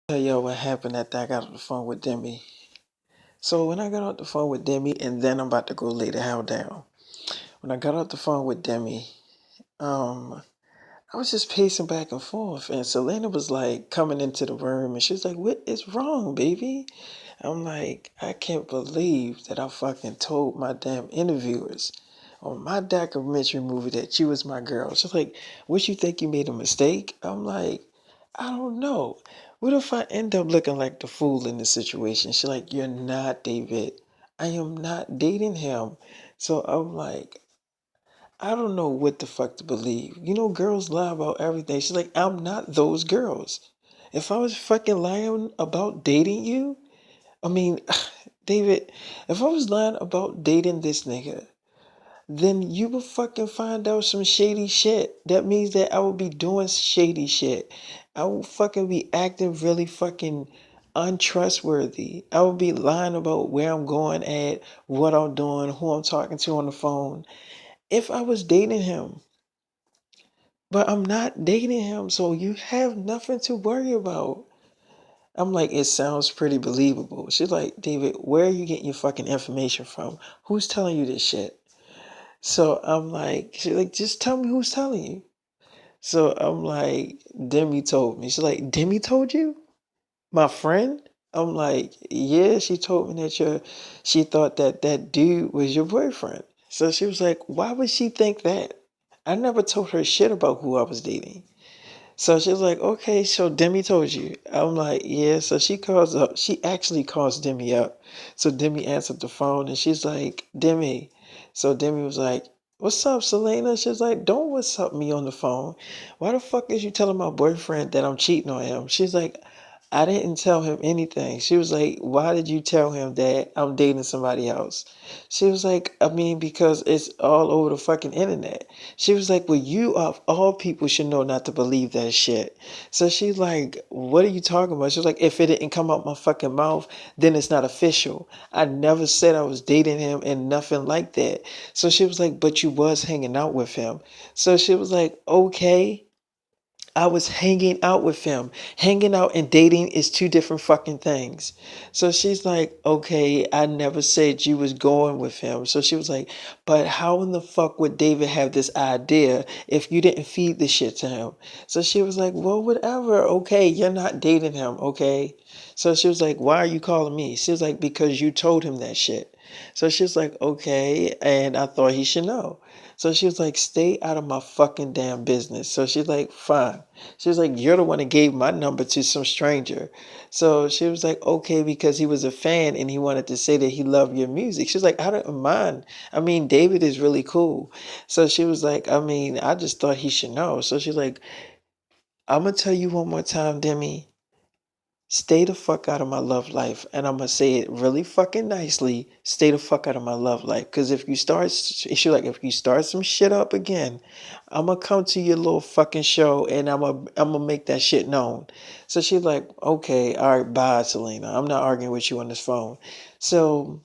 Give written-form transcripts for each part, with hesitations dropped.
Tell y'all what happened after I got off the phone with Demi. So when I got off the phone with Demi, and then I'm about to go lay the hell down. When I got off the phone with Demi, um, I was just pacing back and forth, and Selena was like coming into the room, and she was like, "What is wrong, baby?" I'm like, I can't believe that I fucking told my damn interviewers on my documentary movie that you was my girl. She's like, what you think you made a mistake? I'm like, I don't know. What if I end up looking like the fool in this situation? She's like, you're not, David. I am not dating him. So I'm like, I don't know what the fuck to believe. You know, girls lie about everything. She's like, I'm not those girls. If I was fucking lying about dating you, I mean, David, if I was lying about dating this nigga, then you will fucking find out some shady shit. That means that I will be doing shady shit. I will fucking be acting really fucking untrustworthy. I will be lying about where I'm going at, what I'm doing, who I'm talking to on the phone. If I was dating him, but I'm not dating him, so you have nothing to worry about. I'm like, it sounds pretty believable. She's like, David, where are you getting your fucking information from? Who's telling you this shit? So I'm like, she's like, just tell me who's telling you. So I'm like, Demi told me. She's like, Demi told you? My friend? I'm like, yeah, she told me that she thought that that dude was your boyfriend. So she was like, why would she think that? I never told her shit about who I was dating. So she was like, okay, so Demi told you. I'm like, yeah. So she calls up. She actually calls Demi up. So Demi answered the phone and she's like, Demi. So Demi was like, what's up, Selena? She's like, don't what's up me on the phone. Why the fuck is you telling my boyfriend that I'm cheating on him? She's like, I didn't tell him anything. She was like, why did you tell him that I'm dating somebody else? She was like, I mean, because it's all over the fucking internet. She was like, well, you of all people should know not to believe that shit. So she's like, what are you talking about? She was like, if it didn't come out my fucking mouth, then it's not official. I never said I was dating him and nothing like that. So she was like, but you was hanging out with him. So she was like, okay. I was hanging out with him. Hanging out and dating is two different fucking things. So she's like, okay, I never said you was going with him. So she was like, but how in the fuck would David have this idea if you didn't feed the shit to him? So she was like, well, whatever. Okay, you're not dating him. Okay. So she was like, why are you calling me? She was like, because you told him that shit. So she was like, okay. And I thought he should know. So she was like, stay out of my fucking damn business. So she's like, fine. She was like, you're the one that gave my number to some stranger. So she was like, okay, because he was a fan and he wanted to say that he loved your music. She's like, I don't mind. I mean, David is really cool. So she was like, I mean, I just thought he should know. So she's like, I'm going to tell you one more time, Demi. Stay the fuck out of my love life. And I'm gonna say it really fucking nicely. Stay the fuck out of my love life. Cause if you start, she's like, if you start some shit up again, I'm gonna come to your little fucking show and I'm gonna make that shit known. So she's like, okay, all right, bye, Selena. I'm not arguing with you on this phone. So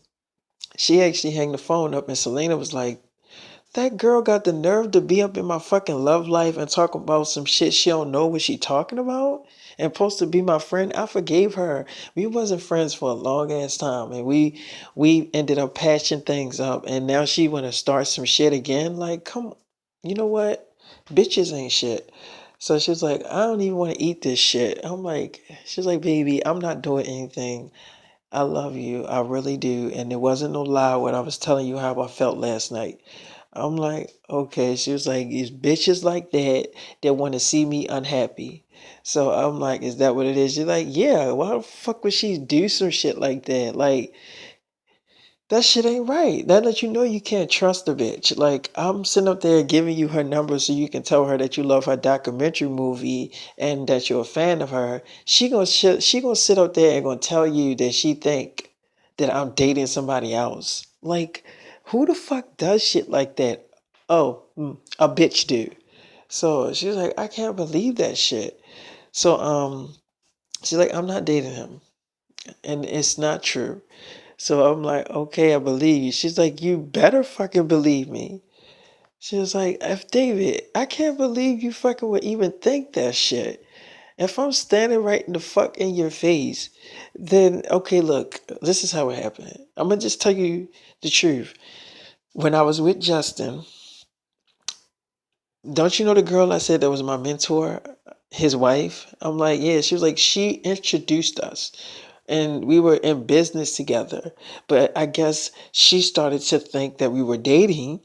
she actually hung the phone up and Selena was like, that girl got the nerve to be up in my fucking love life and talk about some shit she don't know what she talking about and supposed to be my friend. I forgave her. We wasn't friends for a long ass time and we ended up patching things up and now she wanna start some shit again. Like, come you know what? Bitches ain't shit. So she's like, I don't even want to eat this shit. I'm like, she's like, baby, I'm not doing anything. I love you. I really do. And it wasn't no lie when I was telling you how I felt last night. I'm like, okay. She was like, it's bitches like that want to see me unhappy. So I'm like, is that what it is? She's like, yeah. Why the fuck would she do some shit like that? Like, that shit ain't right. That let you know you can't trust a bitch. Like, I'm sitting up there giving you her number so you can tell her that you love her documentary movie and that you're a fan of her. She gonna sit up there and gonna tell you that she think that I'm dating somebody else. Like, who the fuck does shit like that? Oh, a bitch do. So she's like, I can't believe that shit. So she's like, I'm not dating him, and it's not true. So I'm like, okay, I believe you. She's like, you better fucking believe me. She was like, F David, I can't believe you fucking would even think that shit. If I'm standing right in the fuck in your face, then okay, look, this is how it happened. I'm gonna just tell you the truth. When I was with Justin, don't you know the girl I said that was my mentor, his wife? I'm like, yeah, she was like, she introduced us and we were in business together. But I guess she started to think that we were dating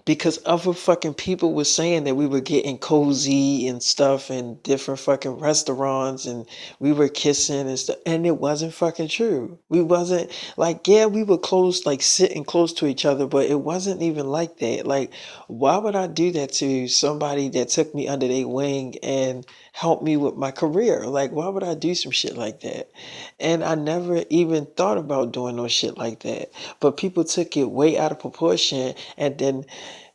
because other fucking people were saying that we were getting cozy and stuff in different fucking restaurants and we were kissing and stuff, and it wasn't fucking true. We wasn't like, yeah, we were close, like sitting close to each other, but it wasn't even like that. Like, why would I do that to somebody that took me under their wing and helped me with my career? Like, why would I do some shit like that? And I never even thought about doing no shit like that, but people took it way out of proportion, and then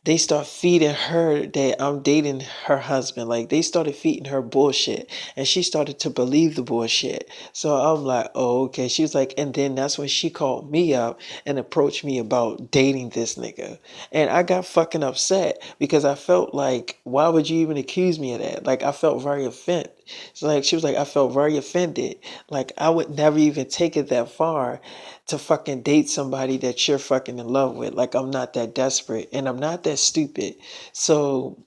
they start feeding her that I'm dating her husband. Like they started feeding her bullshit, and she started to believe the bullshit. So I'm like, oh, okay. She was like, and then that's when she called me up and approached me about dating this nigga. And I got fucking upset because I felt like, why would you even accuse me of that? Like I felt very offended. So like she was like, I felt very offended. Like I would never even take it that far to fucking date somebody that you're fucking in love with. Like I'm not that desperate and I'm not that stupid. So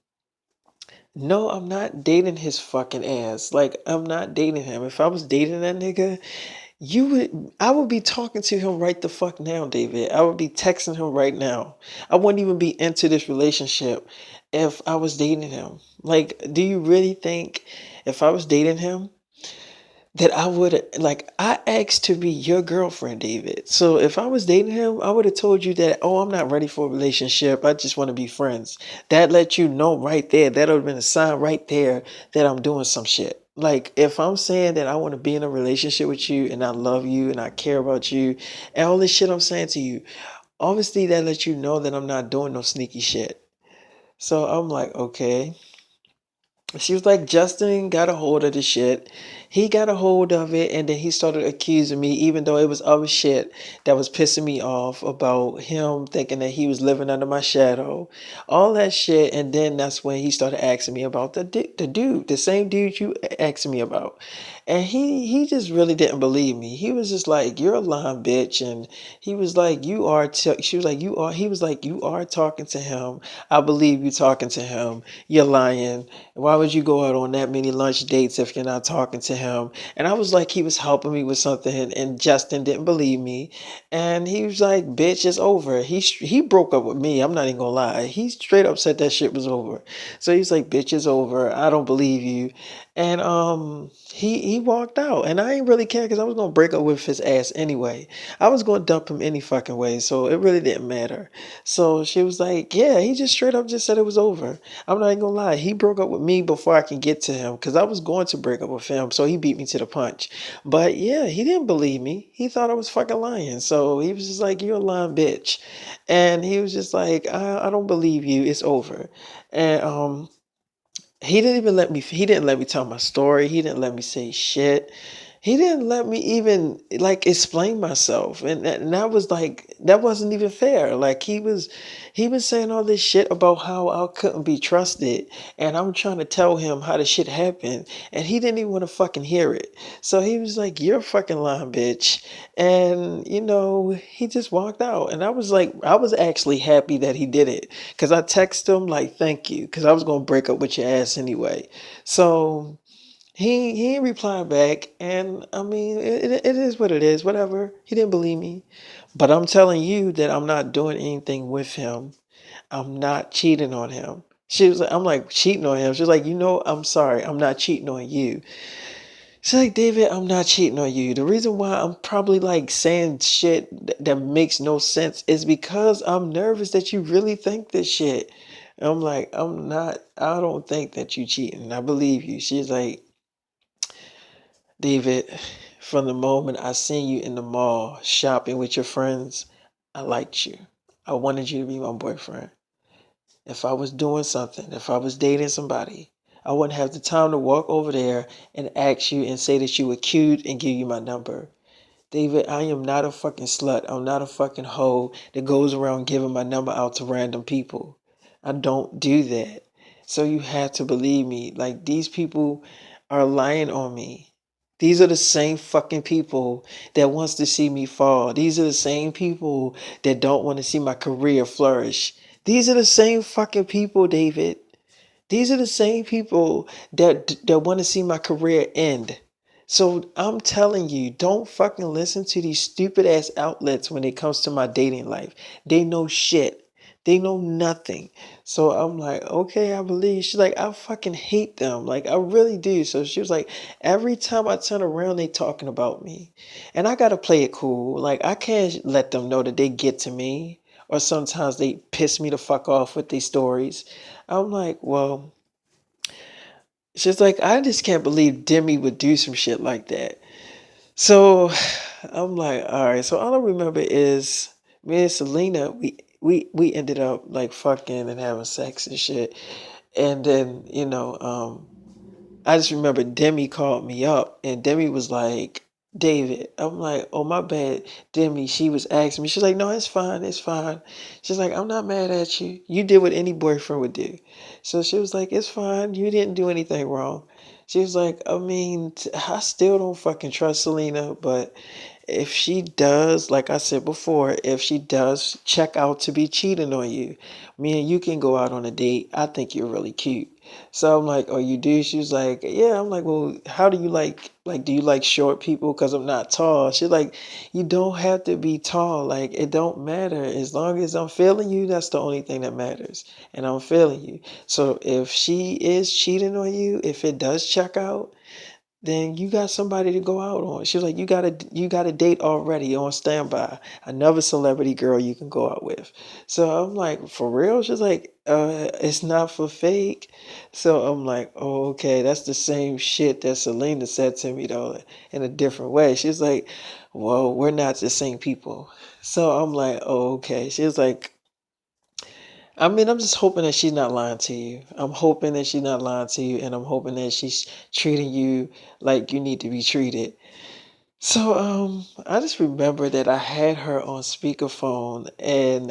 no, I'm not dating his fucking ass. Like I'm not dating him. If I was dating that nigga, I would be talking to him right the fuck now, David. I would be texting him right now. I wouldn't even be into this relationship if I was dating him. Like, do you really think if I was dating him that I would like I asked to be your girlfriend, David. So if I was dating him, I would have told you that, oh, I'm not ready for a relationship. I just want to be friends. That let you know right there. That would have been a sign right there that I'm doing some shit. Like if I'm saying that I want to be in a relationship with you and I love you and I care about you and all this shit I'm saying to you, obviously that lets you know that I'm not doing no sneaky shit. So I'm like, okay. She was like, Justin got a hold of the shit. He got a hold of it, and then he started accusing me, even though it was other shit that was pissing me off about him thinking that he was living under my shadow. All that shit, and then that's when he started asking me about the dude, the same dude you asking me about. And he just really didn't believe me. He was just like, "You're a lying bitch," and he was like, "You are." She was like, "You are." He was like, "You are talking to him. I believe you talking to him. You're lying. Why would you go out on that many lunch dates if you're not talking to him?" And I was like, he was helping me with something, and Justin didn't believe me. And he was like, "Bitch, it's over." He broke up with me. I'm not even gonna lie. He straight up said that shit was over. So he's like, "Bitch, it's over. I don't believe you." And he walked out, and I ain't really care because I was gonna break up with his ass anyway. I was gonna dump him any fucking way, so it really didn't matter. So she was like, "Yeah," he just straight up just said it was over. I'm not even gonna lie. He broke up with me before I can get to him because I was going to break up with him. So he beat me to the punch. But yeah, he didn't believe me. He thought I was fucking lying. So he was just like, "You're a lying bitch." And he was just like, I don't believe you. It's over. And he didn't let me tell my story. He didn't let me say shit. He didn't let me even like explain myself. And that was like that wasn't even fair. Like he was saying all this shit about how I couldn't be trusted, and I'm trying to tell him how the shit happened, and he didn't even want to fucking hear it. So he was like, "You're a fucking lying bitch." And he just walked out. And I was like, I was actually happy that he did it. Cause I texted him like, "Thank you," cause I was gonna break up with your ass anyway. So he replied back, and I mean, it is what it is. Whatever. He didn't believe me, but I'm telling you that I'm not doing anything with him. I'm not cheating on him. She was like, I'm like, cheating on him. She was like, I'm sorry, I'm not cheating on you. She's like, David, I'm not cheating on you. The reason why I'm probably like saying shit that makes no sense is because I'm nervous that you really think this shit. And I'm like, I'm not, I don't think that you cheating. I believe you. She's like, David, from the moment I seen you in the mall shopping with your friends, I liked you. I wanted you to be my boyfriend. If I was doing something, if I was dating somebody, I wouldn't have the time to walk over there and ask you and say that you were cute and give you my number. David, I am not a fucking slut. I'm not a fucking hoe that goes around giving my number out to random people. I don't do that. So you have to believe me. Like, these people are lying on me. These are the same fucking people that wants to see me fall. These are the same people that don't want to see my career flourish. These are the same fucking people, David. These are the same people that want to see my career end. So I'm telling you, don't fucking listen to these stupid ass outlets when it comes to my dating life. They know shit. They know nothing. So I'm like, okay, I believe. She's like, I fucking hate them. Like, I really do. So she was like, every time I turn around, they talking about me. And I gotta play it cool. Like, I can't let them know that they get to me. Or sometimes they piss me the fuck off with these stories. I'm like, well, she's like, I just can't believe Demi would do some shit like that. So I'm like, all right. So all I remember is me and Selena, we ended up like fucking and having sex and shit. And then, I just remember Demi called me up and Demi was like, David. I'm like, oh, my bad. Demi, she was asking me. She's like, no, it's fine. It's fine. She's like, I'm not mad at you. You did what any boyfriend would do. So she was like, it's fine. You didn't do anything wrong. She was like, I mean, I still don't fucking trust Selena, but if she does, like I said before, if she does check out to be cheating on you, me and you can go out on a date. I think you're really cute. So I'm like, oh, you do? She was like, yeah. I'm like, well, how do you do you like short people? Because I'm not tall. She's like, you don't have to be tall. Like, it don't matter. As long as I'm feeling you, that's the only thing that matters. And I'm feeling you. So if she is cheating on you, if it does check out, then you got somebody to go out on. She was like, you got a date already on standby. Another celebrity girl you can go out with. So I'm like, for real? She's like, it's not for fake. So I'm like, oh, okay, that's the same shit that Selena said to me though, in a different way. She's like, well, we're not the same people. So I'm like, oh, okay. She was like, I mean, I'm just hoping that she's not lying to you. I'm hoping that she's not lying to you, and I'm hoping that she's treating you like you need to be treated. So I just remember that I had her on speakerphone and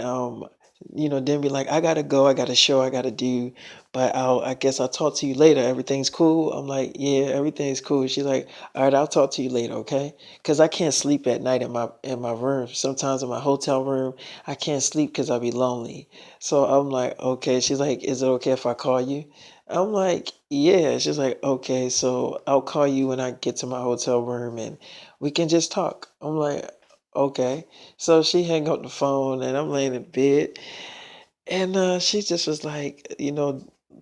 then be like, I gotta go, I got a show I gotta do, but I guess I'll talk to you later. Everything's cool. I'm like, yeah, everything's cool. She's like, all right, I'll talk to you later, okay? Because I can't sleep at night in my room. Sometimes in my hotel room, I can't sleep because I'll be lonely. So I'm like, okay. She's like, is it okay if I call you? I'm like, yeah. She's like, okay, so I'll call you when I get to my hotel room and we can just talk. I'm like, okay. So she hung up the phone and I'm laying in bed. And she just was like,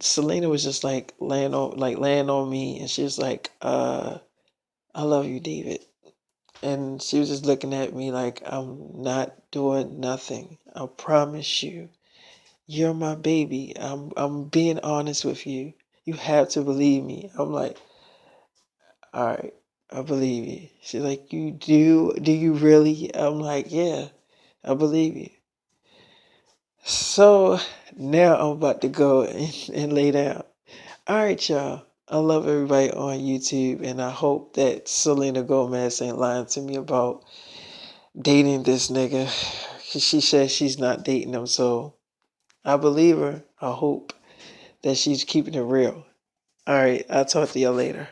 Selena was just like laying on me and she was like, I love you, David. And she was just looking at me like I'm not doing nothing. I promise you. You're my baby. I'm being honest with you. You have to believe me. I'm like, all right, I believe you. She's like, you do? Do you really? I'm like, yeah, I believe you. So now I'm about to go and lay down. All right, y'all. I love everybody on YouTube, and I hope that Selena Gomez ain't lying to me about dating this nigga. She says she's not dating him, so I believe her. I hope that she's keeping it real. All right, I'll talk to y'all later.